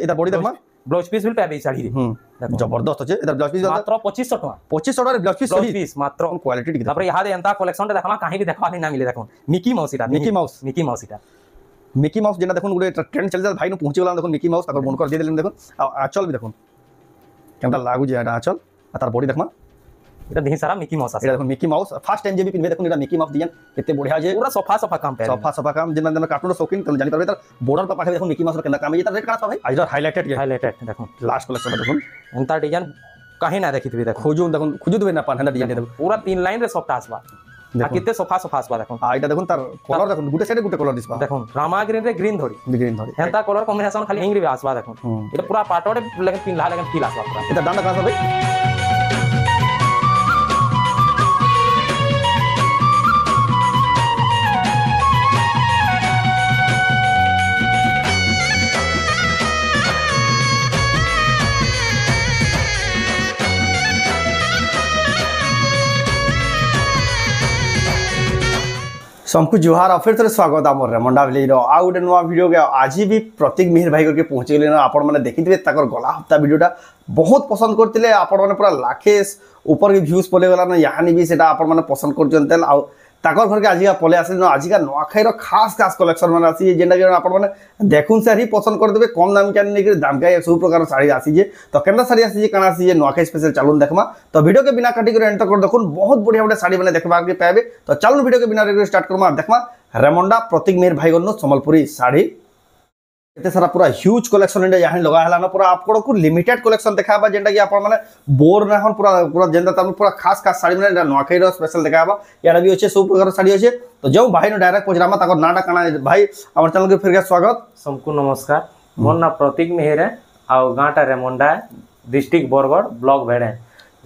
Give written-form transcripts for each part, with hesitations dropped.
এটা body দেখমা blouse piece বিল পাবে শাড়ি রে দেখো জবরদস্ত আছে এটা ব্লাউজ পিস মাত্র 2500 টাকা 2500 টাকা ব্লাউজ পিস মাত্র কোয়ালিটি ঠিক তারপরে ইহাদে এন্তা কালেকশন দেখমা কাহি भी देखवा ना मिले देखो मिकी माउस এটা মিকি মাউস যেটা দেখুন গোটে ট্রেন্ড চলে যায় ভাই নু পৌঁছে গলা দেখুন মিকি মাউস তারপর বনকর দিয়ে দিলেন দেখুন আঁচল বি দেখুন কেমটা লাগু যে এটা আঁচল আর তার বডি দেখমা এটা দেখি সারা মিকি মাউস আছে এটা দেখুন মিকি মাউস ফার্স্ট টাইম যে পিনবে দেখুন এটা মিকি মাউস দিয়েন কেতে বঢ়িয়া যে পুরা সফা কাম पे সফা কাম যেন যেন কার্টুনের শৌখিন তুমি জানি পারবে তার বর্ডার পা পাঠাবে দেখুন মিকি মাউসের কেনা কাম এই তার রেট কানা ভাই আজ হাইলাইটেড দেখুন লাস্ট কালেকশন দেখুন এন্তা ডিজাইন কাহি না দেখিতবি দেখো খুঁজু দেবে না পান হেন্দা ডিজাইন দেখুন পুরা 3 লাইন রে সফটা আসবা আর কেতে সফা আসবা দেখুন এটা দেখুন তার কলর দেখুন গুটে সাইডে গুটে কলর দিসবা দেখুন রামা গ্রিন রে গ্রিন ধরি হেন্তা কলর কম্বিনেশন খালি ইংরি আসবা দেখুন এটা পুরা পাটড়ে লেকিন পিনলা লেকিন ফিল আসবা পুরা এটা ডান্ডা কানা ভাই सबको जुहार और फिर थे स्वागत आम रेमंडा विलेज आ गोटे नुआ वीडियो के आज भी प्रतीक मिहिर भाई करके पहुँची गले आपण मैंने देखिए गला हप्ता वीडियोटा बहुत पसंद करते आपण मैंने पूरा लाखे ऊपर के भ्यूज पले गला ना यहाँ भी से आपण मैंने पसंद कर ताकर घर के आजिका पले आसे आजिका नुआखाईर खास खास कलेक्शन मैंने आसी जेनटा कि आपण मैंने देखुन से ही पसंद करदे कम दाम के नहीं दाम का सब प्रकार साड़ी आसी तो केनता साड़ी आसी काना आसी नुआखाई स्पेशल चलून देखमा तो वीडियो के बिना काटी कर एंटर कर देखुन बहुत बढ़िया बढ़िया साड़ी मैंने देखबा के पाबे तो चलून वीडियो के बिना स्टार्ट करमा देखमा रेमंडा प्रतीक मिहिर भाई गनो संबलपुरी साड़ी एते सारा पूरा ह्यूज कलेक्शन इंडिया यहाँ लगा है ना पूरा आपको लिमिटेड कलेक्शन देखाबा जेनटा कि आपण माने बोर ना हन पूरा पूरा जेनटा तम पूरा खास खास साड़ी माने नुआखाई रो स्पेशल देखाबा याडा भी होचे सब प्रकार साड़ी होचे तो जो भाई ने डायरेक्ट पचरामा ताको नाटा काना भाई हमर चैनल के फिर स्वागत सबको नमस्कार मोर ना प्रतीक मिहिर है आ गांटा रेमंडा डिस्ट्रिक्ट बरगढ़ ब्लॉक भेड़े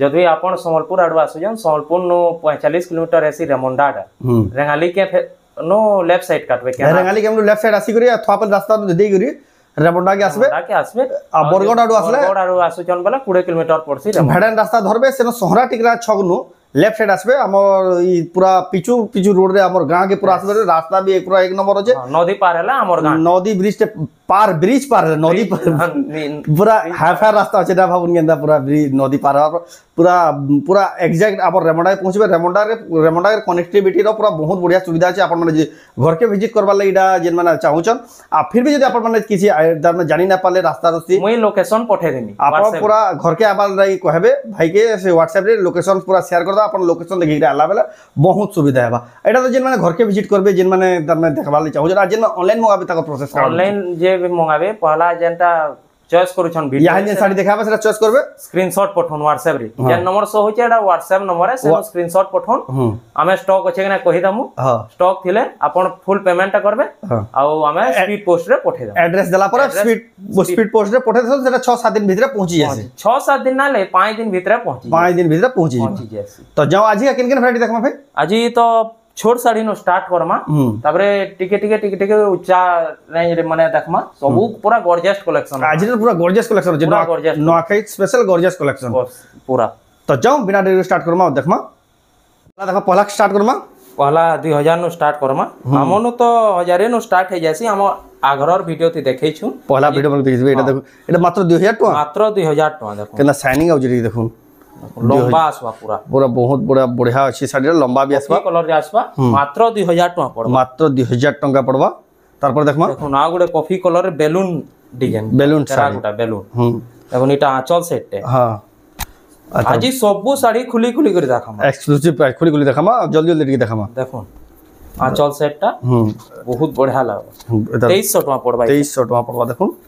जदि आपण संबलपुर आडवा आसुजन संबलपुर नो 45 किलोमीटर ऐसी रेमंडा रेंगाली के नो लेफ्ट साइड काटबे के रेंगाली के हम लेफ्ट साइड आसी करी अथवा पर रास्ता दे करी रेमंडा के आसबे आ बरगढ़ आडू आसले बरगढ़ आडू आसुजन बला 20 किलोमीटर पड़सी भेड़न रास्ता धरबे से सोहरा टिकरा छगनु लेफ्ट साइड आसबे हमर ई पूरा पिचू रोड रे हमर गांव के पूरा आसबे रास्ता भी पूरा एक नंबर होचे नदी पार हैला हमर गांव नदी ब्रिज पार नदी पूरा हाफा रास्ता अच्छे भावुन के पूरा नदी पार पूरा पूरा एक्जाक्ट आप रेमंडा पहुँचे रेमंडा कनेक्टिविटी पूरा बहुत बढ़िया सुविधा अच्छे आप घर के विजिट करवार लगे जेन मैंने चाहून आ फिर भी जब आप किसी जानी ना पाले रास्ता रस्ती मुई लोकेशन पठे देनी आप पूरा घर के आबार कहबे भाई के से व्हाट्सएप रे लोकेशन पूरा शेयर कर दो लोकेशन देखिए आला बेला बहुत सुविधा है एटा तो जेन मैंने घर के विजिट करबे जेन मैंने देखवार चाहूँ जेन ऑनलाइन मंगाबे ताको प्रोसेस ऑनलाइन जे मंगाबे पहला जेनटा चॉइस करूछन वीडियो यहाँ साड़ी देखाबे सेटा चॉइस करबे स्क्रीनशॉट पठोन व्हाट्सएप रे जे नंबर सो होचे एटा व्हाट्सएप नंबर है से स्क्रीनशॉट पठोन हमें स्टॉक अछि कि ना कहि दमु स्टॉक थिले आपण फुल पेमेंट करबे आ हमें स्पीड पोस्ट रे पठे दम एड्रेस देला पर स्पीड पोस्ट रे पठे दो सेटा 6-7 दिन भीतर पहुंची जासे 6-7 दिन ना ले 5 दिन भीतर पहुंची 5 दिन भीतर पहुंची जासे तो जाओ आज किन किन वैरायटी देखमा भाई आज तो छोट साड़ी नो स्टार्ट करमा तापरे टिके उच्चा रेंज रे माने देखमा सब पूरा गॉर्जियस कलेक्शन आज पूरा गॉर्जियस कलेक्शन जे नुआखाई स्पेशल गॉर्जियस कलेक्शन पूरा तो जाओ बिना देरी स्टार्ट करमा देखमा देखा पहला स्टार्ट करमा पहला 2000 नो स्टार्ट करमा हमनो तो 1000 नो स्टार्ट हे जासी हम आगरर वीडियो थी देखै छु पहला वीडियो में देखिबे एटा देखो एटा मात्र 2000 टका मात्र 2000 टका देखो केना शाइनिंग आउ जे देखो लंबा आसवा पूरा पूरा बहुत बड़ा बढ़िया अच्छी साड़ी लंबा भी आसवा कलर रे आसवा मात्र 2000 टका पड़बा मात्र 2000 टका पड़बा तारपर देखमा देखो ना गुडे कॉफी कलर रे balloon design balloon sari balloon देखो नीटा आंचल सेट है हां आज सब साड़ी खुली कर देखामा एक्सक्लूसिव प्राइस खुली देखामा जल्दी जल्दी देखामा देखो आंचल सेटटा बहुत बढ़िया लागो 2300 टका पड़बा 2300 टका पड़बा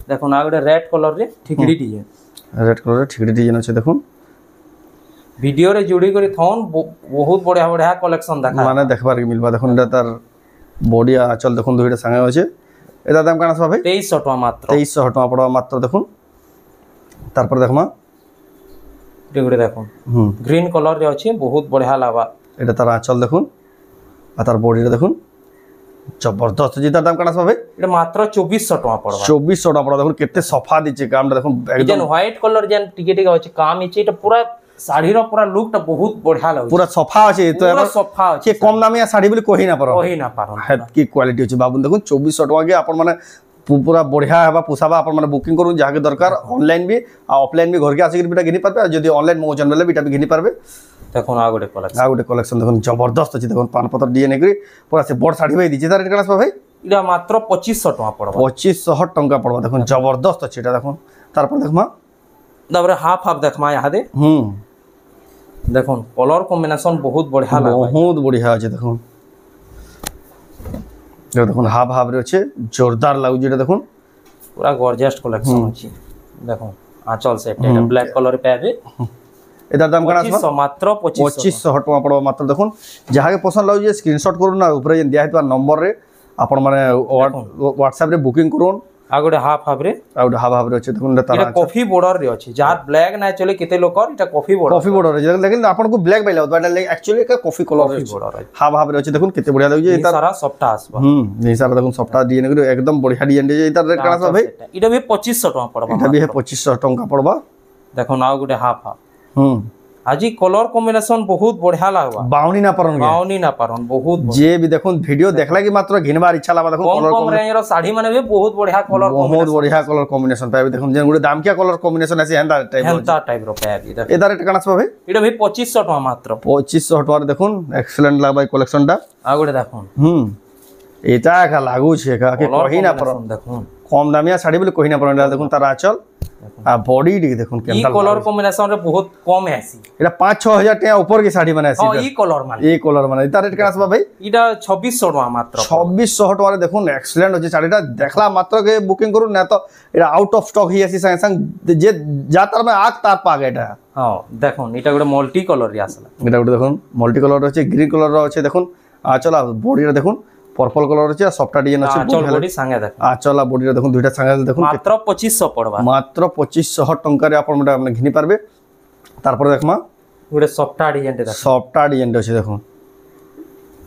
देखो ना गुडे रेड कलर रे ठिकड़ी डिजाइन रेड कलर रे ठिकड़ी डिजाइन আছে দেখুন वीडियो रे जुड़ी करी थौन बहुत बढ़िया बढ़िया कलेक्शन देखा माने देखबार के मिलबा देखुन एटा तार बॉडी आचल देखुन दुइटा संगे होचे एटा दाम काना सब भाई 2300 टका मात्र 2300 टका पड़बा मात्र देखुन तारपर देखमा टिगुडे देखुन ग्रीन कलर रे अछि बहुत बढ़िया लाबा एटा तार आचल देखुन आ तार बॉडी रे देखुन जबरदस्त जीता दाम काना सब भाई एटा मात्र 2400 टका पड़बा 2400 टका पड़बा देखुन केते सफा दिचे काम देखुन एकदम व्हाइट कलर जेन टिके अछि काम इचे एटा पूरा साड़ी रो पूरा लुक टा बहुत बढ़िया लागो पूरा सफा अछि तो पूरा सफा अछि के कम दामिया साड़ी बोली कहि ना पारो हेत की क्वालिटी अछि बाबू देखुन 2400 टका के आपण माने पूरा बढ़िया है पोसाबा आपण माने बुकिंग करू जहाँ के दरकार ऑनलाइन भी आ ऑफलाइन भी घर के आसिक बिटा घिनी पारबे जदि ऑनलाइन मोजन बेले बिटा भी घिनी पारबे देखो आ गोटे कलेक्शन देखो जबरदस्त अछि देखो पान पत्र डीएनए करी पूरा से बड़ साड़ी भाई दीजिए तार रेट कना भाई इडा मात्र 2500 टका पड़बा 2500 टका पड़बा देखो जबरदस्त अछि एटा देखो तार पर देखमा दबरे हाफ हाफ देखमा यहाँ दे देखो कलर कॉम्बिनेशन बहुत बढ़िया लागबा बहुत बढ़िया अछि देखो जो देखो हाफ हाफ रे अछि जोरदार लागु जेटा देखो पूरा गॉर्जियस कलेक्शन अछि देखो आंचल सेट एटा ब्लैक कलर पे आबे एदार दाम कना 2500 मात्र 2500 टका पड़बा मात्र देखो जहाँ के पसंद लागु जे स्क्रीनशॉट करू ना ऊपर जे दिया हेतबा नंबर रे आपण माने व्हाट्सएप रे बुकिंग करून आ गोटे हाफ हाफ रे अछि देखो तारा एटा कॉफी बॉर्डर रे अछि जार ब्लैक ना चले केते लोकर एटा कॉफी बॉर्डर रे लेकिन आपण को ब्लैक बैला बट एक्चुअली का कॉफी कलर रे हाफ रे अछि देखो केते बढ़िया लागु जे ये सारा सॉफ्ट आसबा ये सारा देखो सॉफ्ट डीएनए करू एकदम बढ़िया डीएनए जे इतार रेट कना भाई एटा भी 2500 टका पड़बा एटा भी 2500 टका पड़बा देखो ना गोटे हाफ हाफ आजी कलर कॉम्बिनेशन बहुत बढ़िया लागबा बाउनी ना परन बहुत जे भी देखो वीडियो देखला की मात्र घिनबार इच्छा लागबा देखो कलर कम रेंज रो साड़ी माने भी बहुत बढ़िया कलर कॉम्बिनेशन पाबे देखो जे गुडे दाम क्या कलर कॉम्बिनेशन ऐसे हेंदा टाइप रो पाबे देखो एदा रेट कना भाई एटा भी 2500 टका मात्र 2500 टका देखो एक्सीलेंट लागबा कलेक्शन टा आ गोटे देखो एटा का लागू छे का के कहि ना परन देखो कम दामिया साड़ी बोले कहि ना परन देखो तार आंचल आ बॉडी देखो केंता कलर कॉम्बिनेशन रे बहुत कम है सी एटा 5-6000 टका ऊपर की साड़ी बना सी हां ई कलर माने इता रेट कना भाई इटा 2600 टका मात्र 2600 टका रे देखो एक्सीलेंट होची साड़ीटा देखला मात्र के बुकिंग करू ना तो एटा आउट ऑफ स्टॉक ही आसी संग संग जे जातर में आग तार पा गेटा हां देखो इटा गोटे मल्टी कलर रे आसला एटा गोटे देखो मल्टी कलर अछि ग्रीन कलर रो अछि देखो आ चला बॉडी रे देखो पर्पल कलर अछि सॉफ्ट डिजाइन अछि आचल बॉडी संगे देखो आचल बॉडी रे देखो दुइटा संगे देखो मात्र 2500 पड़बा मात्र 2500 टका रे आपण माने घिनी पारबे तार पर देखमा गोटे सॉफ्ट डिजाइन देखो सॉफ्ट डिजाइन अछि देखो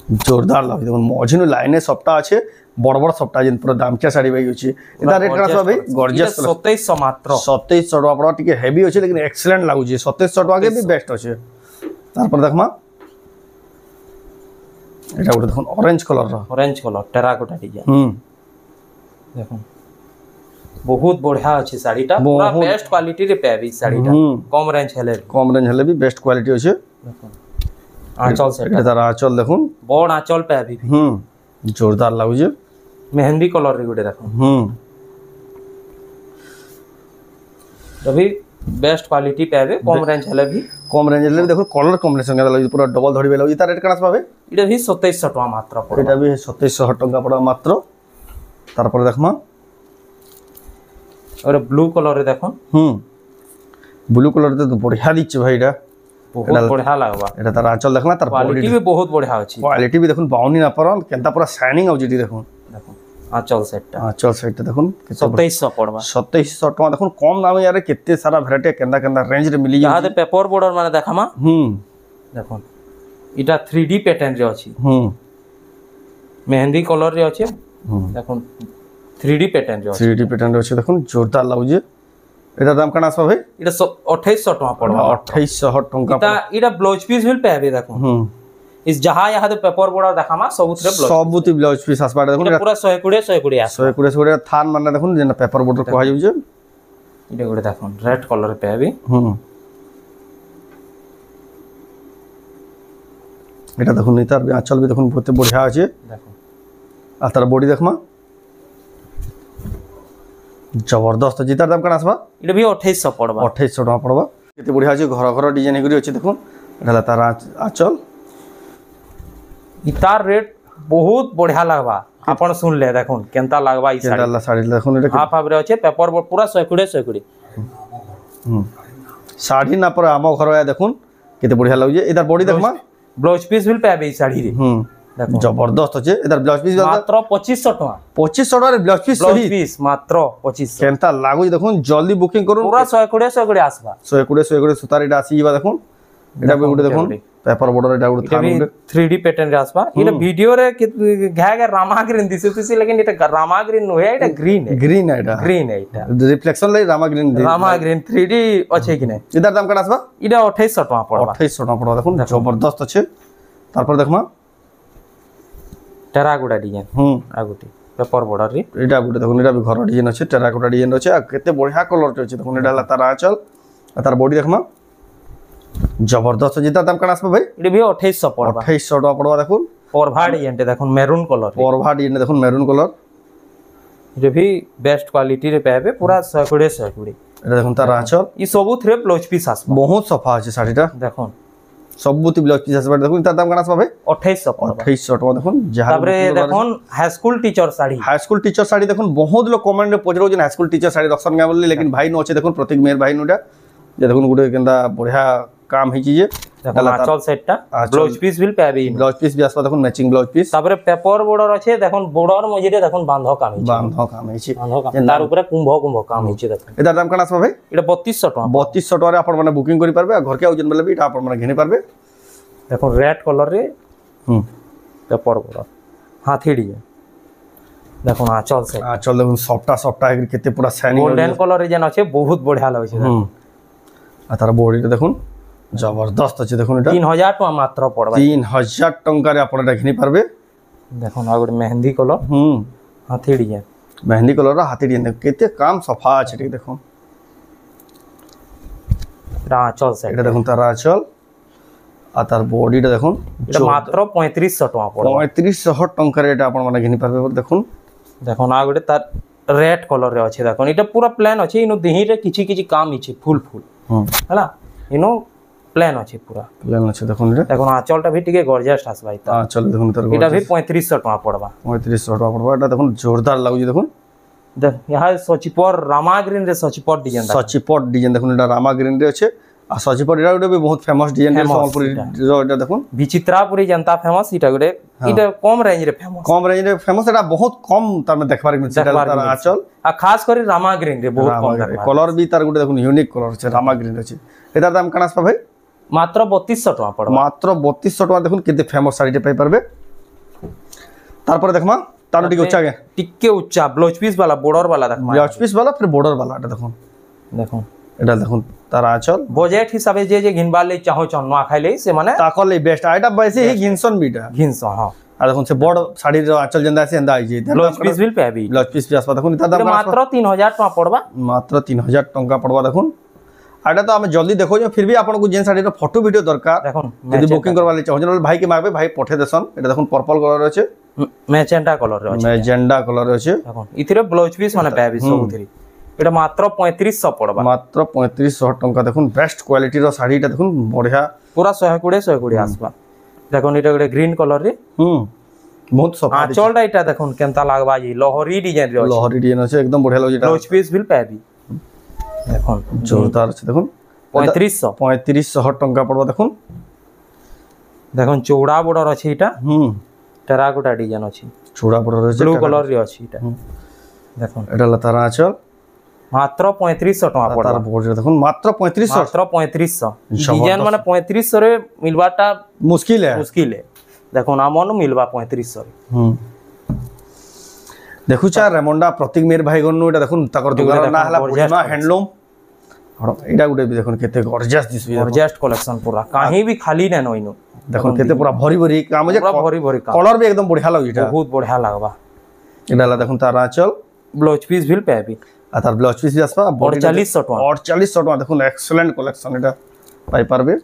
जोरदार लागे देखो मझिनु लाइने सॉफ्ट अछि बड़ बड़ सॉफ्ट डिजाइन पूरा दाम क्या साड़ी भाई अछि एदा रेट करा भाई गॉर्जियस 2700 मात्र 2700 टका पड़ा टिके हेवी अछि लेकिन एक्सीलेंट लागु छी 2700 टका के भी बेस्ट अछि तार पर देखमा एटा गोटे देखो ऑरेंज कलर टेराकोटा डिजाइन देखो बहुत बढ़िया अछि साड़ीटा पूरा बेस्ट क्वालिटी रे पेबी साड़ीटा कम रेंज हेले भी बेस्ट क्वालिटी अछि देखो आंचल सेट एटा आंचल देखो बड़ आंचल पेबी जोरदार लागु जे मेहंदी कलर रे गोटे देखो अभी बेस्ट क्वालिटी पेबे कम रेंज हेले भी देखो कलर कॉम्बिनेशन के लगी पूरा डबल धड़ी बेला इता रेट कना पाबे इटा भी 2700 टका मात्र पड़ो एटा भी 2700 टका पड़ा मात्र तार पर देखमा और ब्लू कलर रे देखो ब्लू कलर तो बढ़िया दिछ भाई एटा बहुत बढ़िया लागबा एटा तार आंचल देखला तार क्वालिटी भी बहुत बढ़िया अछि क्वालिटी भी देखो बाउनी ना परन केनता पूरा शाइनिंग आउ जेटी देखो आंचल सेट देखो 2700 पड़बा 2700 टका देखो कम दाम यार केते सारा वैरायटी केंदा केंदा रेंज रे मिली यहां दे पेपर बॉर्डर माने देखामा देखो इटा 3D पैटर्न रे अछि मेहंदी कलर रे अछि देखो 3D पैटर्न रे अछि देखो जोरदार लागु जे एटा दाम कना आसबा भाई इटा 2800 टका पड़बा 2800 टका इटा ब्लाउज पीस भी पेबे देखो इस जहां यहां दे पेपर बॉर्डर देखामा सबुतरे ब्लाउज पीस आसबा देखो पूरा 120 थान माने देखो जे पेपर बॉर्डर कहै जे इटा गोटे देखो रेड कलर पेबे एटा देखो नै तार आंचल भी देखो बहुत बढ़िया अछि देखो आ तार बॉडी देखमा जबरदस्त जितार दाम कना आसबा इटा भी 2800 पड़बा 2800 टका पड़बा केते बढ़िया अछि घर डिजाइन करी अछि देखो एटा तार आंचल इतार रेट बहुत बढ़िया लागबा आपण सुन ले देखो केनता लागबा ई साड़ी देखो एटा हाफ हाफ रे अछि पेपर पूरा 120 साड़ी ना पर आम घर आया देखो केते बढ़िया लागु जे इधर बॉडी देखमा ब्लाउज पीस भी पेबे ई साड़ी रे देखो जबरदस्त अछि इधर ब्लाउज पीस मात्र 2500 टका 2500 टका रे ब्लाउज पीस मात्र 2500 केनता लागु देखो जल्दी बुकिंग करू पूरा 120 आसबा 120 सुतार एटा आसी बा देखो एटा गुडे देखो पेपर बॉर्डर एटा गुडे थान गुडे 3D पैटर्न रे आसबा इटा वीडियो रे घागा रामा ग्रीन दिसुतिसी लेकिन इटा रामा ग्रीन नो है इटा ग्रीन है इटा रिफ्लेक्शन ले रामा ग्रीन 3D अछि कि नै इधर दाम कटा आसबा इटा 2800 टका पड़बा 2800 टका पड़बा देखो जबरदस्त अछि तार पर देखमा टेराकोटा डिजाइन आगुटी पेपर बॉर्डर रे एटा गुटे देखो एटा भी घर डिजाइन अछि टेराकोटा डिजाइन अछि आ केते बढ़िया कलर अछि देखो एटा ला तार आंचल आ तार बॉडी देखमा जबरदस्त जिता दाम कण आसबे भाई इडे भी 2800 पड़बा 2800 टका पड़बा देखो ओरभा डिजाइन ते देखो मैरून कलर ओरभा डिजाइन देखो मैरून कलर इडे भी बेस्ट क्वालिटी रे पाबे पूरा 120 एटा देखो तार आंचल ई सबु थ्रे ब्लाउज पीस आसबा बहुत सफा अछि साड़ीटा देखो सबुति ब्लाउज पीस आसबा देखो तार दाम कण आसबा भाई 2800 पड़बा 2800 टका देखो जहां ताबरे देखो high school teacher sari high school teacher sari देखो बहुत लोग कमेंट में पचरो जन हाई स्कूल टीचर साड़ी रक्षण गाय बोली लेकिन भाई न अछि देखो प्रतीक मेहर भाई नोटा जे देखो गुटे केंदा बढ़िया काम हे छी जे देखो आंचल सेटटा ब्लाउज पीस भी पाबे ब्लाउज पीस भी आसबा देखो मैचिंग ब्लाउज पीस ताबरे पेपर बॉर्डर अछि देखो बॉर्डर मजिरे देखो बांधो काम हे बांधो काम हे छी बांधो काम तार ऊपर कुंभ काम हे छी देखो एदार दाम कण आसबा भाई एटा 3200 टका 3200 टका रे आपण माने बुकिंग करि पारबे घर के आउजन बेले भी एटा आपण माने घेनि पारबे देखो रेड कलर रे पेपर बॉर्डर हाथी डिजाइन देखो आंचल से आंचल देखो सॉफ्टा केते पूरा शाइनिंग गोल्डन कलर रे जन अछि बहुत बढ़िया लागै छै आ तार बॉडी देखो जबरदस्त अछि देखो एटा 3000 टका मात्र पड़बा 3000 टका रे आपण एटा घेनि पारबे देखो ना गोटे मेहंदी कलर हाथी डिजाइन मेहंदी कलर रा हाथी डिजाइन केते काम सफा अछि ठीक देखो आंचल से एटा देखो तार आंचल आ तार बॉडी टा देखो एटा मात्र 3500 टका पड़बा 3500 टका रे एटा आपण माने घेनि पारबे देखो देखो ना गोटे तार रेड कलर रे अछि देखो एटा पूरा प्लेन अछि इनो देही रे किछि किछि काम अछि फुल हला इनो प्लेन अछि पूरा प्लेन अछि देखो रे देखो आंचलटा भी टिके गॉर्जियस आस भाई ता आंचल देखो तार एटा भी 3500 टका पड़बा 3500 टका पड़बा एटा देखो जोरदार लागु देखो देख यहाँ सचिपर रामा ग्रीन रे सचिपर डिजाइन सचिपर डिजाइन देखो एटा रामा ग्रीन रे अछि आ सचिपर एटा गोटे भी बहुत फेमस डिजाइन रे संबलपुरी जो एटा देखो विचित्रापुरी जनता फेमस इटा गोटे इटा कम रेंज रे फेमस एटा बहुत कम तार में देखबार मिल तार आंचल आ खास करी रामा ग्रीन रे बहुत कम कलर भी तार गोटे देखो यूनिक कलर छै रामा ग्रीन अछि एटा दाम कण आसबा भाई मात्र 3200 टका पड़बा मात्र 3200 टका देखो केते फेमस साड़ी पाई परबे तार पर देखमा तार टिके उच्चा ब्लाउज पीस वाला बॉर्डर वाला देखमा ब्लाउज पीस वाला फिर बॉर्डर वाला देखो देखो एटा देखो तार आंचल बजट हिसाबे जे घिनबा ले चाहो चन्नुआ खाइले से माने ताकल ले बेस्ट आइटा वैसे ही घिनसन बीटा घिनसन हां आ देखो से बॉर्ड साड़ी रो आंचल जंदा से अंदा आइ ब्लाउज पीस भी पाबी ब्लाउज पीस भी आसबा देखो तार दाम मात्र 3000 टका पड़बा मात्र 3000 टका पड़बा देखो आटा तो हम जल्दी देखो जो फिर भी आपन को जेन साड़ी रो फोटो वीडियो दरकार देखो यदि बुकिंग करवा ले चाहो जन भाई के मागबे भाई पठे देसन एटा देखो पर्पल कलर अछि मैजेंटा कलर रे अछि मैजेंडा कलर अछि देखो इथिरे ब्लाउज पीस माने पाबी सब थरी एटा मात्र 3500 पड़बा मात्र 3500 टका देखो बेस्ट क्वालिटी रो साड़ीटा देखो बढ़िया पूरा 120 आसबा देखो एटा गोटे ग्रीन कलर रे बहुत सफा आंचलटा एटा देखो केनता लागबा जी लहरी डिजाइन रे अछि लहरी डिजाइन अछि एकदम बढ़िया लागै ब्लाउज पीस भी पाबी देखो जोरदार अछि देखो 3500 टका पड़बा देखो देखो चौड़ा बॉर्डर अछि एटा टेराकोटा डिजाइन अछि चौड़ा बॉर्डर अछि ब्लू कलर रे अछि एटा देखो एटा लतारा आंचल मात्र 3500 टका पड़बा तार बॉर्डर देखो मात्र 3500 मात्र 3500 डिजाइन माने 3500 रे मिलबाटा मुश्किल है देखो ना मन मिलबा 3500 रे देखु चा रेमंडा प्रतीक मेर भाई गन्नु एटा देखुन ताकर दुकान ना हला बुढ़िमा हैंडलूम और एटा गुटे भी देखुन केते गॉर्जियस दिसबी गॉर्जियस कलेक्शन पूरा काहे भी खाली नै नइनो देखुन केते पूरा भरी भरी काम जे भरी भरी काम कलर भी एकदम बढ़िया लागै एटा बहुत बढ़िया लागबा एटा ला देखुन तार आंचल ब्लाउज पीस भी पाबी आ तार ब्लाउज पीस भी आसबा 4800 टका 4800 टका देखुन एक्सीलेंट कलेक्शन एटा पाई पारबे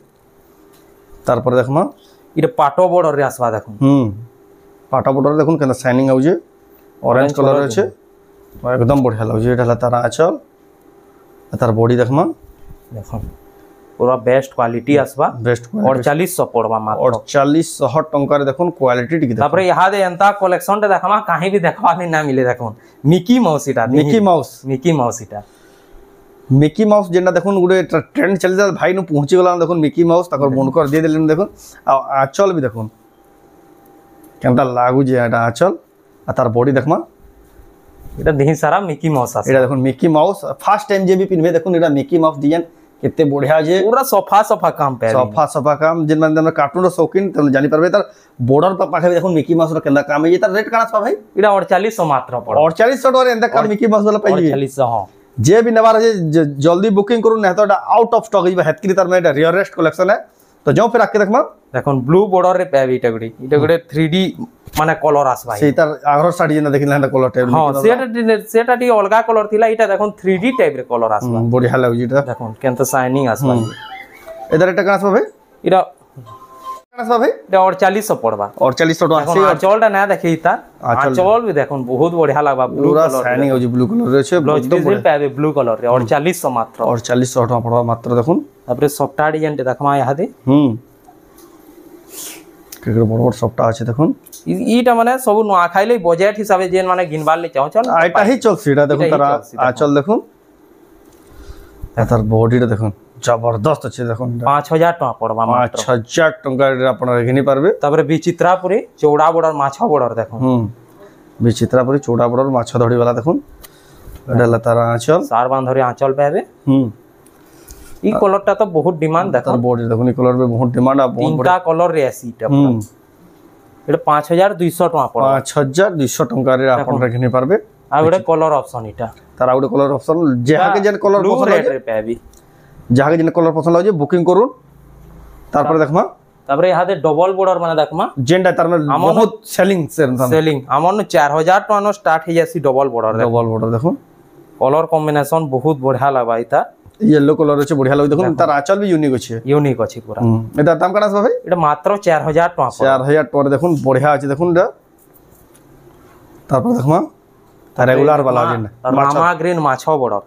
तार पर देखमा इटा पाटो बॉर्डर रे आसबा देखुन पाटो बॉर्डर देखुन केना शाइनिंग आउ जे ऑरेंज कलर अछि एकदम बढ़िया लागै एटा ला तार आंचल तार बॉडी देखमा देखो पूरा बेस्ट क्वालिटी आसबा बेस्ट 4800 पड़बा मात्र 4800 टका रे देखुन क्वालिटी टिक तापर यहाँ दे एंता कलेक्शन टे देखमा काहे भी देखबा नै ना मिले देखुन मिकी माउस इटा मिकी माउस जेना देखुन गुडे ट्रेंड चल जा भाई नु पहुंची गला देखुन मिकी माउस ताकर बुनकर दे देलन देखुन आ आंचल भी देखुन केनता लागु जे एटा आंचल आ तार बॉडी देखमा एटा देही सारा मिकी माउस आसे एटा देखुन मिकी माउस फर्स्ट टाइम जे भी पिनबे देखुन एटा मिकी माउस डिजाइन केते बढ़िया जे पूरा सफा काम पे सफा काम जिन माने कार्टून रो शौकीन त जानि परबे तार बॉर्डर पर पाखे देखुन मिकी माउस रो केनता काम है ये तार रेट काना छ भाई एटा 4800 मात्र पड़ 4800 डॉलर एंदा काम मिकी माउस वाला पाई 4800 हां जे भी नवार जे जल्दी बुकिंग करू ना तो आउट ऑफ स्टॉक इबा हेतकरी तार में एटा रेयरेस्ट कलेक्शन है तो जो फिर आके देखमा देखो ब्लू बॉर्डर रे पाबी इटा गुडी 3D মানে কলর আসবা সেইটার আগর শাড়ি যেটা দেখিলা এটা কলর টাইপ হ্যাঁ সেটা টি অলগা কলর থিলা এটা দেখুন 3D টাইপ রে কলর আসবা বড়িয়া লাগুছি এটা দেখুন কেনতা শাইনিং আসবা এদার এটা কাজ পাবে এটা কাজ পাবে এটা 4800 পড়বা 4800 টাকা এখন আঁচলটা না দেখি তা আঁচল भी দেখুন বহুত বড়িয়া লাগবা ব্লু পুরা কলর শাইনিং হচ্ছে ব্লু কলর রয়েছে ব্লাউজ পিস भी পাবে ব্লু কলর রে 4800 মাত্র 4800 টাকা পড়বা মাত্র দেখুন তারপরে সফটা ডিজাইন দেখমা ইহাদে কেকড় বড় বড় সফটা আছে দেখুন ইটা মানে সব নোয়া খাইলে বাজেট হিসাবে যেন মানে গিনবার লে চাও চল এটা হি চলছে এটা দেখুন তারা আঁচল দেখুন তার বডিটা দেখুন জবরদস্ত আছে দেখুন 5000 টাকা পড়বা মাত্র 5000 টাকা আপনারা কিনি পারবে তারপরে বিচিত্রাপুরি চৌড়া বড়র মাছ বড়র দেখুন বিচিত্রাপুরি চৌড়া বড়র মাছ ধরি वाला দেখুন এটা হলো তার আঁচল সার বাঁধরে আঁচল পাবে এই কলরটা তো বহুত ডিমান্ড দেখো তার বডি দেখুন এই কলর पे बहुत डिमांड আর বহুত তিনটা কলর রে আছে এটা 5200 টাকা পড়বে 5200 টাকা রে আপনারা কিনি পারবে আর এটা কলর অপশন এটা তার আউট কলর অপশন যাহাকে যেন কলর পছন্দ রেট রে পাবি যাহাকে যেন কলর পছন্দ লাগে বুকিং করুন তারপরে দেখমা তারপরে ইহাতে ডবল বর্ডার মানে দেখমা যেটা তার মানে বহুত সেলিং আমন 4000 টাকা নো স্টার্ট হই যাসি ডবল বর্ডার দেখুন কলর কম্বিনেশন বহুত বঢ়িয়া লাগবা এটা येलो कलर আছে বড়িয়া লাগে দেখুন তার আঁচল भी ইউনিক আছে পুরা এটা দাম কেন আছে ভাই এটা মাত্র 4000 টাকা 4000 টাকা দেখুন বড়িয়া আছে দেখুন এটা তারপর দেখমা তার রেগুলার वाला যেন রামা গ্রিন মাছ বর্ডার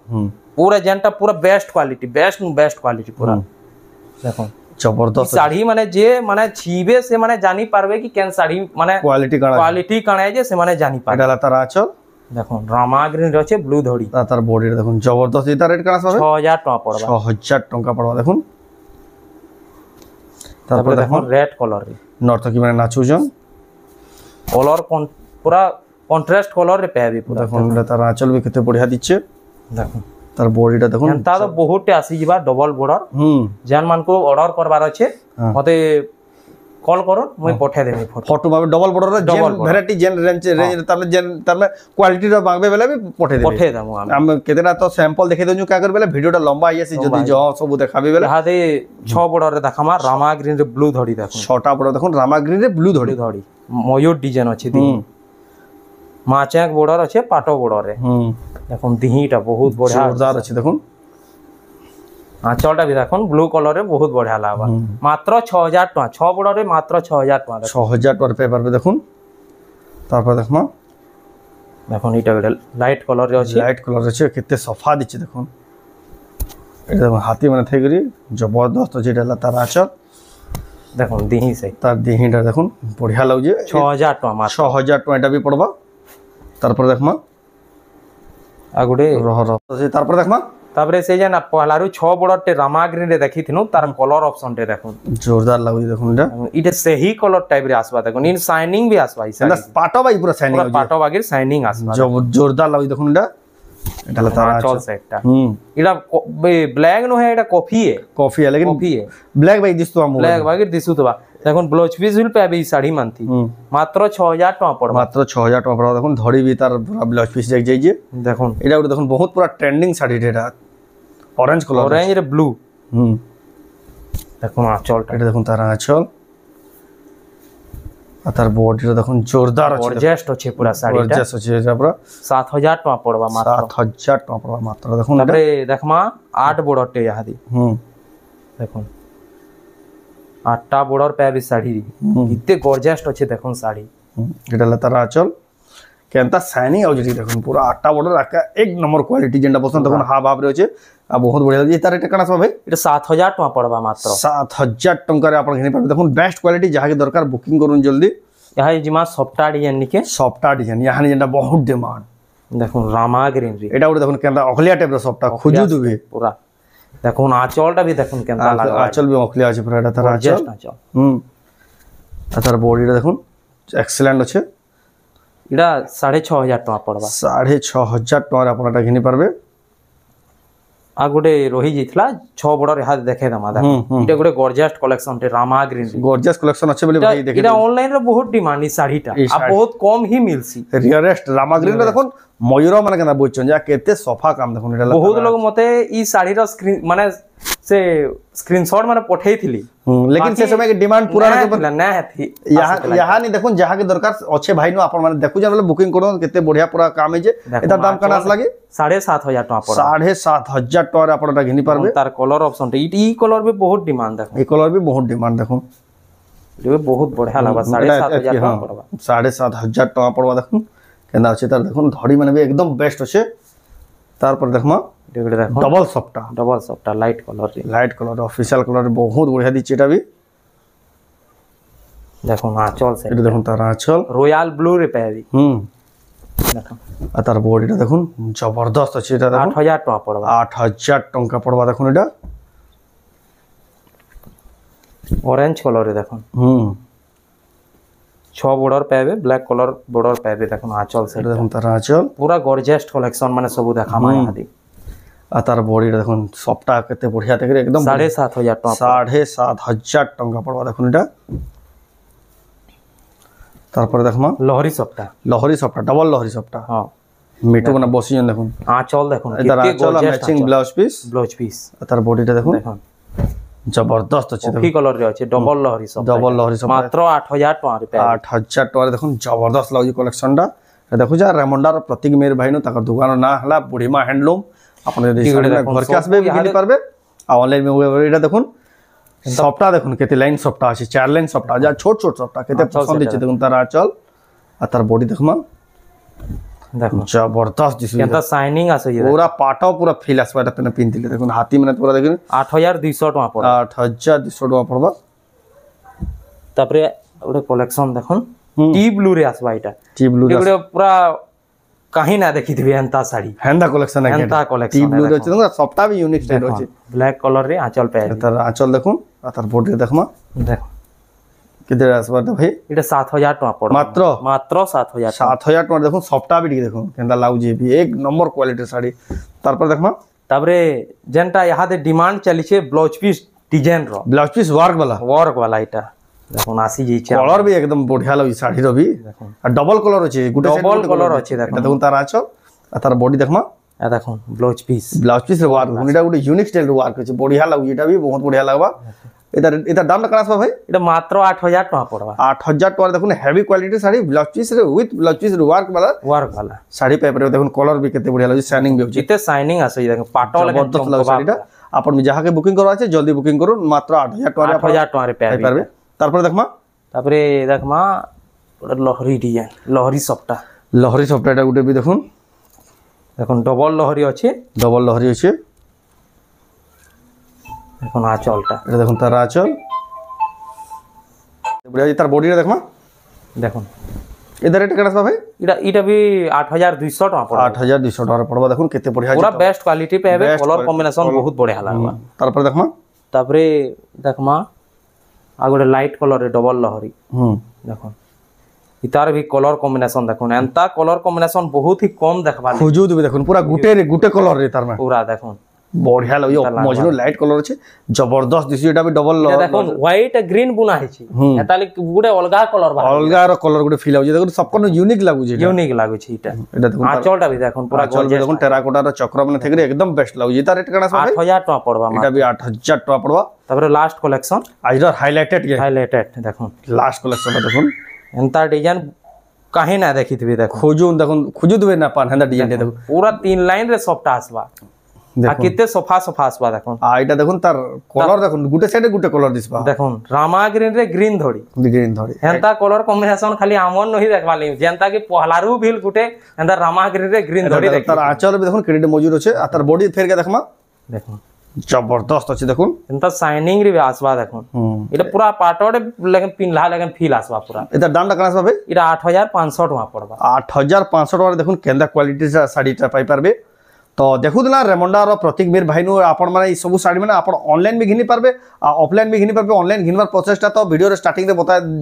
পুরা যেনটা পুরা বেস্ট কোয়ালিটি পুরা দেখুন জবরদস্ত শাড়ি মানে যে মানে ছিবে সে মানে জানি পারবে কি কেন শাড়ি মানে কোয়ালিটি কাণা যে সে মানে জানি পারবে এটা তার আঁচল দেখুন রামা গ্রিন রয়েছে ব্লু ধড়ি তার বডিটা দেখুন জবরদস্ত এটা রেট কেন আছে 6000 টাকা পড়বা 6000 টাকা পড়বা দেখুন তারপরে দেখুন রেড কালার রে নর্তকি মানে নাচুজন কলর পুরা কন্ট্রাস্ট কলর রে পাবি পুরা দেখুন এটা তার আঁচল भी কত বড়িয়া দিচ্ছে দেখুন তার বডিটা দেখুন তা তো বহুতটা আসি যিবা ডবল বর্ডার জান মানকো অর্ডার করবার আছে মতে কল করো মই পঠাই দেমি ফটো ভাবে ডবল বর্ডার ভ্যারাইটি জেন রেঞ্জ তারমানে কোয়ালিটি র মাগবে বেলে भी পঠাই দেমু আমি কেতেটা তো স্যাম্পল দেখে দেউ কা করবে ভিডিওটা লম্বা আইছে যদি জ সব দেখাবি বেলে হাতে 6 বর্ডার রে দেখামা রামা গ্রিন রে ব্লু ধড়ি দেখুন 6টা বর্ডার দেখুন রামা গ্রিন রে ব্লু ধড়ি ময়ূর ডিজাইন আছে দি মাচাক বর্ডার আছে পাটো বর্ডার রে দেখুন দিহিটা বহুত বড়িয়া জোরদার আছে দেখুন আঁচলটা भी দেখুন ব্লু কলর রে বহুত বড়িয়া লাগবা মাত্র 6000 টাকা 6 বর্ডার রে মাত্র 6000 টাকা 6000 টাকা পে পারবে দেখুন তারপর দেখমা দেখুন এটা লাইট কলর রে আছে কেতে সফা দিচ্ছে দেখুন এটা হাতি মানে থাকি জবরদস্ত যেটা তার আঁচল দেখুন দিহি সে তার দিহিটা দেখুন বড়িয়া লাগুছে 6000 টাকা মাত্র 6000 টাকা এটা भी পড়বা তারপর দেখমা আগুড়ে তারপর দেখমা তারপরে সেই যে না পহলারু 6 বর্ডারতে রামা গ্রিন রে দেখিथिनु তার কলর অপশন তে দেখুন জোরদার লাগুছে দেখুন এটা সেহি কলর টাইপ রে আসবা দেখুন ইন শাইনিং भी আসবা ইসা পাটো ভাই পুরো শাইনিং পাটো বাগের শাইনিং আসবা জোরদার লাগুছে দেখুন এটা তার চল সেটা এটা ব্ল্যাক নো হে এটা কফি है लेकिन ब्लैक भाई दिसतो हम ब्लैक बागेर दिसु तो দেখুন ব্লাউজ পিস উল পাবে এই শাড়ি মানতি মাত্র 6000 টাকা পড়বা মাত্র 6000 টাকা পড়বা দেখুন ধড়ি भी তার পুরো ব্লাউজ পিস যাই যে দেখুন এটা দেখুন বহুত পুরো ট্রেন্ডিং শাড়ি এটা অরেঞ্জ কালার অরেঞ্জ রে ব্লু দেখুন আঁচলটা এটা দেখুন তার আঁচল আর তার বডিটা দেখুন জোরদার আছে গর্জিয়াস আছে পুরো শাড়িটা গর্জিয়াস আছে এটা পুরো 7000 টাকা পড়বা মাত্র 7000 টাকা পড়বা মাত্র দেখুন তারপরে দেখমা 8 বড়তে ইহাদি দেখুন 8টা বড়র পাবি শাড়ি কিতে গর্জিয়াস আছে দেখুন শাড়ি এটা তার আঁচল কেনতা শাইনিং আউজি দেখুন পুরো 8টা বড়র আকা এক নম্বর কোয়ালিটি যেটা পছন্দ দেখুন হাব হাব রয়েছে আর বহুত বড়িয়া লাগছে তার এটা কানা ভাই এটা 7000 টাকা পড়বা মাত্র 7000 টাকারে আপন ঘিনি পারবে দেখুন বেস্ট কোয়ালিটি যাহাকে দরকার বুকিং করুন জলদি ইহাই জিমা সফটা ডিজাইন নিকে সফটা ডিজাইন ইয়াহানি যেটা বহুত ডিমান্ড দেখুন রামা গ্রিন রে এটা দেখুন কেনতা অখলিয়া টাইপের সফটা খুঁজু দিবে পুরা দেখুন আঁচলটা भी দেখুন কেনতা লাগা আঁচল भी অখলিয়া আছে পুরো এটা তার আঁচল আর তার বডিটা দেখুন এক্সেলেন্ট আছে এটা 6500 টাকা পড়বা 6500 টাকা আপনারা ঘিনি পারবে आ गोटे रही जाइथला 6 बडर हाथ देखे दमा देखो इटा गोटे गॉर्जियस कलेक्शन टे रामा ग्रीन गॉर्जियस कलेक्शन अछि बोली भाई देखे इटा ऑनलाइन रे बहुत डिमांड इ साड़ीटा आ बहुत कम ही मिलसी रियरेस्ट रामा ग्रीन रे देखो मयूर माने केना बोचन जा केते सफा काम देखो इटा बहुत लोग मते इ साड़ी रो स्क्रीन माने से स्क्रीनशॉट माने पठेइथिली लेकिन से समय के डिमांड पूरा ना हेथि यहाँ नहीं देखो जहाँ के दरकार अच्छे भाई नो आपण माने देखु जान बुकिंग करो केते बढ़िया पूरा काम है जे एता दाम कना आस लागे 7,500 टका पड़ा 7,500 टका आपण ता घिनी पारबे तार कलर ऑप्शन ई कलर भी बहुत डिमांड देखो ई कलर भी बहुत डिमांड देखो ये बहुत बढ़िया लागबा 7,500 टका पड़बा 7,500 टका पड़बा देखो केना अछि तार देखो धड़ी माने भी एकदम बेस्ट अछि तार पर देखमा देखो डबल सफ्टा लाइट कलर ऑफिशियल कलर बहुत बढ़िया दिछि एटा भी देखो आंचल से एटा देखो तार आंचल रॉयल ब्लू रे पेबी देखो आ तार बॉडी देखो जबरदस्त अछि एटा देखो 8,000 टका पड़बा 8,000 टका पड़बा देखो एटा ऑरेंज कलर रे देखो 6 बॉर्डर पेबे ब्लैक कलर बॉर्डर पेबे देखो आंचल से देखो तार आंचल पूरा गॉर्जियस कलेक्शन माने सब देखा मा यहादी आ तार बॉडी देखो सफ्टा केते बढ़िया देख एकदम 7,500 टका 7,500 टका पड़बा देखो एटा तार पर देखमा लहरी सफ्टा डबल लहरी सफ्टा हां मिटू बना बसी जन देखो आंचल देखो इधर आंचल मैचिंग ब्लाउज पीस तार बॉडीटा देखो जबरदस्त अछि देखो कलर रे अछि डबल लहरी सफ्टा मात्र 8,000 टका रे 8,000 टका देखो जबरदस्त लागु कलेक्शन टा देखो जा रेमंडा रो प्रतीक मेर भाई नो ताकर दुकान ना हला बुढ़ीमा हैंडलूम अपन घर के आसबे भी किनि पारबे आ ऑनलाइन में एटा देखो सफ्टा देखो केते लाइन सफ्टा अछि 4 लाइन सफ्टा जा छोट सफ्टा केते पसंद अछि देखो तार आंचल आ तार बॉडी देखमा देखो जबरदस्त दिस केता शाइनिंग आसे पूरा पाटो पूरा फील आसबा तने पिनतिले देखो हाथी माने पूरा देखो 8,200 टका पड़बा 8,200 टका पड़बा तापरे ओडे कलेक्शन देखो टी ब्लू रे आसबा एटा टी ब्लू रे पूरा कहीं ना देखिथिबे एंता साड़ी हेंदा कलेक्शन है एंता कलेक्शन टी ब्लू रे देखो सफ्टा भी यूनिक स्टाइल होचे ब्लैक कलर रे आंचल पे तार आंचल देखो आ तार बॉडी देखमा देखो किधर आसबा भाई एटा 7,000 टका पड़बा मात्र 7,000 टका देखो सफ्टा भी देखो केंदा लाउजी भी एक नंबर क्वालिटी साड़ी तार पर देखमा ताबरे जेंटा यहा दे डिमांड चली छे ब्लाउज पीस डिजाइन रो ब्लाउज पीस वर्क वाला एटा देखो नासी जी छे कलर भी एकदम बढ़िया लगी साड़ी रो भी आ डबल कलर अछि गुटे डबल कलर अछि देखो तार आंचल आ तार बॉडी देखमा आ देखो ब्लाउज पीस रे वर्क एटा गुटे यूनिक स्टाइल रो वर्क अछि बढ़िया लगी एटा भी बहुत बढ़िया लगबा एटा दाम कना आसबा भाई एटा मात्र 8,000 टका पड़बा 8,000 टका देखो heavy quality sari blouse piece रे विथ ब्लाउज पीस रे वर्क वाला साड़ी पेपर देखो कलर भी केते बढ़िया लगी शाइनिंग भी जिते शाइनिंग आसे देखो पाटो लगे जबरदस्त साड़ीटा आपण में जहां के बुकिंग करवा छै जल्दी बुकिंग करू मात्र 8,000 टका रे पे पारबे तारपर देखमा लहरी डिजाइन लहरी सफ्टा एटा गुटे भी देखो डबल लहरी अछि देखो आंचलटा एटा देखो तार आंचल बढ़िया तार बॉडी रे देखमा देखो इधर रेट केना भाई इटा भी 8,200 टका पड़बा 8,200 टका पड़बा देखो केते बढ़िया पूरा बेस्ट क्वालिटी पे है कलर कॉम्बिनेशन बहुत बढ़िया लागबा तारपर देखमा देखमा आ गोटे लाइट कलर रे डबल लहरी देखो इतार भी कलर कॉम्बिनेशन देखो एंता कलर कॉम्बिनेशन बहुत ही कम देखबा खुजूद भी देखो पूरा गुटे कलर रे तार में पूरा देखो बढ़िया लगियो मजनो लाइट कलर छै जबरदस्त दिसी एटा भी डबल देखो व्हाइट ग्रीन बुना है छी एताले गुटे अलगा कलर बा अलगा रो कलर गुटे फील आउ देखो सबको यूनिक लागु छै एटा देखो आंचलटा भी देखो पूरा गॉर्जियस देखो टेराकोटा रो चक्र माने थेकरे एकदम बेस्ट लागु एता रेट कना 8,000 टका पड़बा एटा भी 8,000 टका पड़बा तबरे लास्ट कलेक्शन आइडर हाइलाइटेड देखो लास्ट कलेक्शन देखो एंता डिजाइन कहीं ना देखितबे देखो खोजू देबे ना पान हंदा डिजाइन देखो पूरा 3 लाइन रे सफ्टा आसबा आ किते सोफा आसबा देखो आ एटा देखो तार कलर देखो गुटे साइड गुटे कलर दिसबा देखो रामा ग्रीन रे ग्रीन धड़ी हेंता कलर कॉम्बिनेशन खाली आमन नहीं देखबा ਲਈ जेंता कि पहलारू बिल गुटे हेंता रामा ग्रीन रे ग्रीन धड़ी देख तार आंचल भी देखो क्रेडिट मौजूद আছে आ तार बॉडी फेर के देखमा देखो जबरदस्त अछि देखो हेंता शाइनिंग रे आसबा देखो एटा पूरा पाटोडे लेकिन पिनला लेकिन फील आसबा पूरा एटा दाम कना आसबा भाई एटा 8,500 टका पड़बा 8,500 टका देखो केंदा क्वालिटी साड़ी टा पाई पारबे तो देखु ना रेमंडा रो प्रतीक मेर भाई नु आपण माने सब साड़ी माने आपण ऑनलाइन भी घिनी पारबे आ ऑफलाइन भी घिनी पारबे ऑनलाइन घिनवार प्रोसेस टा तो वीडियो रे स्टार्टिंग रे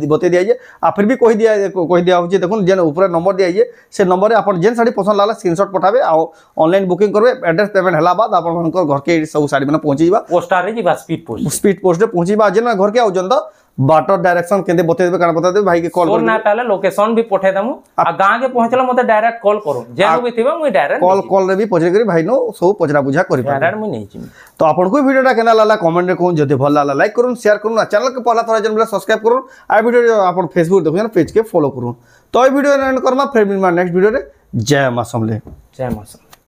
बते दिया जे आ फिर भी कहि दिया होची देखुन जेन ऊपर नंबर दिया जे से नंबर रे आपण जेन साड़ी पसंद लागला स्क्रीनशॉट पठाबे आ ऑनलाइन बुकिंग करबे एड्रेस पेमेंट हला बाद आपण मनकर घर के सब साड़ी माने पहुंची जीवा पोस्टर रे जीवा स्पीड पोस्ट रे पहुंची बा जेन घर के आउ जंदा बाटर डायरेक्शन केंदे बते देबे काना बता देबे भाई के कॉल सोर ना ताले लोकेशन भी पठे दमु आ गां के पहुंचला मते डायरेक्ट कॉल करू जेनु भी थिबा मुई डायरेक्ट कॉल रे भी पचरे करी भाई नो सब पचरा बुझा करी डायरेक्ट मुई नहीं चिन तो आपन को वीडियोटा केना लाला कमेंट रे कहूं जदि भल लाला लाइक करूं शेयर करूं चैनल के पहला थोड़ा जन सब्सक्राइब करूं आ वीडियो आपन फेसबुक देखियो पेज के फॉलो करूं तो ई वीडियो एंड करमा फिर मिलमा नेक्स्ट वीडियो रे जय मां समले जय मां